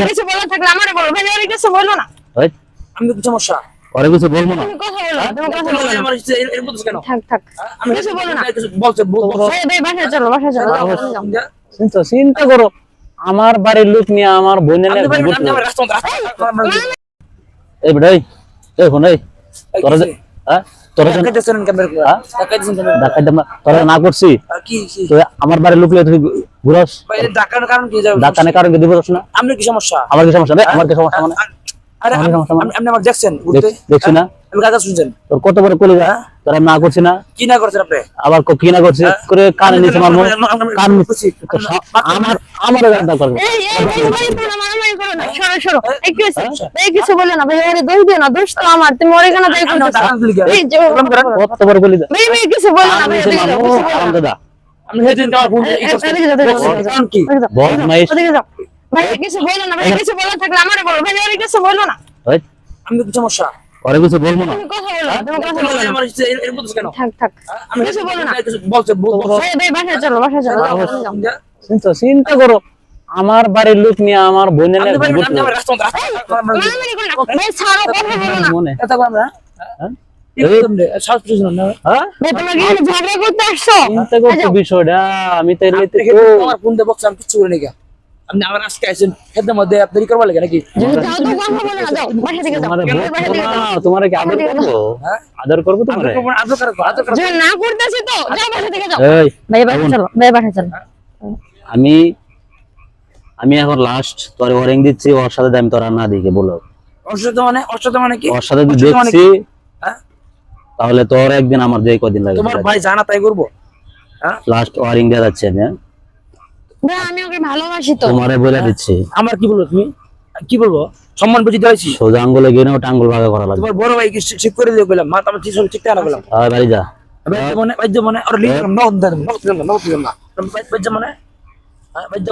কিছু বলা থাকলে আমারে বলো ভাই, ওর কিছু বলো না। ওই আমি কি সমস্যা? পরে কিছু বলবো না। তুমি কথা বলো, তুমি কথা বলো না। আমার এর বলছিস কেন? থাক থাক, আমি কিছু বলো না। কিছু বলতে ভাই ভাই বাসায় চলো, বাসায় চলো, যাও, যাও। চিন্তা করো, আমার বাড়ির লোক নিয়ে আমার বোনের আমি ভাই আমি আমার রাস্তা এই বেটাই এই ফোন এই তোরা হ্যাঁ তোরা কাইতেছেন ক্যামেরা করে কাইতেছেন ক্যামেরা ডাকাই দাম তোরা না করছি কি তো আমার বাড়ির লোক তুই ঘুরাস ভাই ডাকার কারণ কি যাবে? ডাকানে কারণ কি দিব না? আপনি কি সমস্যা? আমার কি সমস্যা নেই, আমার কি সমস্যা মানে আরে আমার সমস্যা মানে? আপনি আমাকে দেখছেন ঘুরতে? দেখছি না আমি কাজ শুনছেন তোর কত বড় কলি তোরা না করছি না, কি না করছেন আপনি? আবার কি না করছি করে কানে নিচে মারবো কান আমার আমার গানটা করবে। এই এই ভাই তোমরা মারামারি করো না, সরো সরো। এই কিছু বলো না ভাই, ওরে দোষ দিও না, দোষ তো আমার, তুমি ওরে কেন দায়ী করতেছো? এই যে কত বড় কলি ভাই ভাই কিছু বলো না ভাই, দাদা আমি হেদিন আমার ফোন কারণ কি? বদমাইশ ভাই কিছু বলো না ভাই, কিছু বলা থাকলে আমারে বলো ভাই, ওরে কিছু বলো না। ওই আমি কি সমস্যা? পরে কিছু বলবো না। তুমি কথা বলো, তুমি কথা বলো না। আমার এর বলছিস কেন? থাক থাক, আমি কিছু বলো না। কিছু বলতে ভাই ভাই বাসায় চলো, বাসায় চলো, যাও, যাও। চিন্তা করো, আমার বাড়ির লোক নিয়ে আমার বোনের আমি ভাই আমি আমার রাস্তা মারামারি করো না ভাই, ছাড়ো, কথা বলো না। মনে কথা বল না কি করতেন রে শ্বাস প্রশ্বাস না হ্যাঁ ভাই তোমরা কি এখানে ঝগড়া করতে আসছো? চিন্তা করছো বিষয়টা আমি তো এলিতে আমার ফোন দিয়ে বলছিলাম কিছু করে নাকি আপনি আমার আজকে আইছেন খেতে মধ্যে আপনি করবা লাগে নাকি? যাও তো, কথা বলো না, যাও বাসা থেকে যাও, বাসা থেকে যাও। তোমার কি আদর করবো? আদর করবো তোমার? যে না করতেছি তো, যাও বাসা থেকে যাও। এই ভাই বাসা চলো, ভাই বাসা চলো। আমি আমি এখন লাস্ট তোর ওয়ারিং দিচ্ছি, ওর সাথে আমি তোর না দিকে বলো অসত মানে কি? ওর সাথে যদি দেখছি হ্যাঁ? তাহলে তোর একদিন আমার দিয়ে কদিন লাগে তোমার ভাই জানা তাই করবো? হ্যাঁ লাস্ট ওয়ারিং দিয়ে যাচ্ছে আমি হ্যাঁ? ভাই আমি ওকে ভালোবাসি তো। তোমারে বলে দিচ্ছি আমার কি বলবো তুমি? কি বলবো? সম্মান বুঝি দিয়েছি সোজা আঙ্গুলে গিয়ে ওটা আঙ্গুল ভাগে করা লাগবে। তোমার বড় ভাই কি ঠিক করে দিয়ে গেলাম মা তোমার ঠিক ঠিক না গেলাম বাড়ি যা বাইদ্য মনে আর লিখ বাইদ্য মনে বাইদ্য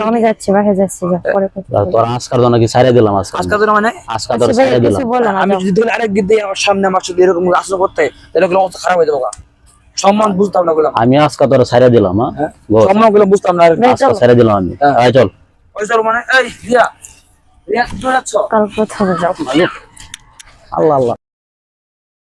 আমি যাচ্ছি, বাসায় যাচ্ছি, যাও, পরে কথা বলবো। তোর আজকার জন্য কি ছাইড়া দিলাম আজকে আজকে তো মানে আজকার তোর ভাই ছাইড়া দিলাম কিছু বলো না, আমি যাও। যদি দেখলে আরেক দিন আমার সামনে আমার সাথে এরকম আচরণ করতে তাহলে ওগুলো অবস্থা খারাপ হয়ে যাবো সম্মান বুঝতাম না গেলাম আমি আজকে তোর ছাইড়া দিলাম হ্যাঁ সম্মান গুলো বুঝতাম না আজকে ছাইড়া দিলাম আমি আয় চল ওই চল মানে এই রিয়া রিয়া তুমি যাচ্ছ কাল কথা যাও। আল্লাহ আল্লাহ